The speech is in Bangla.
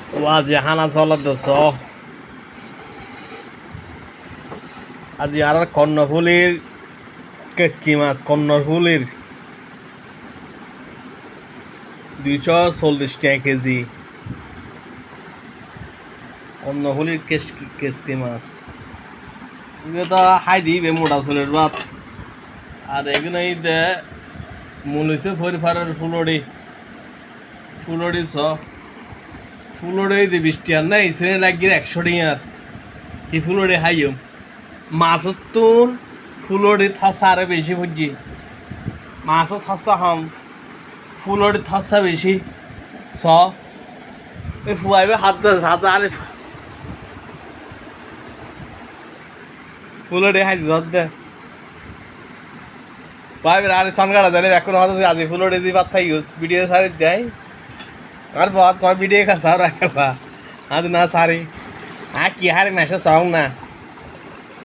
আজি হানা চলত দছ আজি আর কর্ণফুলির কেসকি মাছ কর্ণফুলির 240 টাকা কেজি কর্ণফুলির কেসকি মাছ এগুলো তো হাই দিবে মোটা চুলের ভাত আর এগুলো দে মূল হয়েছে ফরিফারের ফুলড়ি ফুলড়ি দি বৃষ্টি আর নাই শ্রেণী লাগিয়ে 100 টাকার কি ফুলড়ি হাইম মাছর তোর ফুলড়ি থসা আরে বেশি বুঝছি মাছও থসা হম ফুলড়ি থসা বেশি এই ফুয়াইবে হাত আরে ফুলড়ি হাই জত দে ভাইবের আরে সনগাড়া দিলে এখন হয়তো আজি ফুলড়ি দি পাত থাই ভিডিও সারি দেয় আর बहुत सौ वीडियो का सारा कैसा आज ना सारी हाँ की हारे मैसेज सॉन्ग ना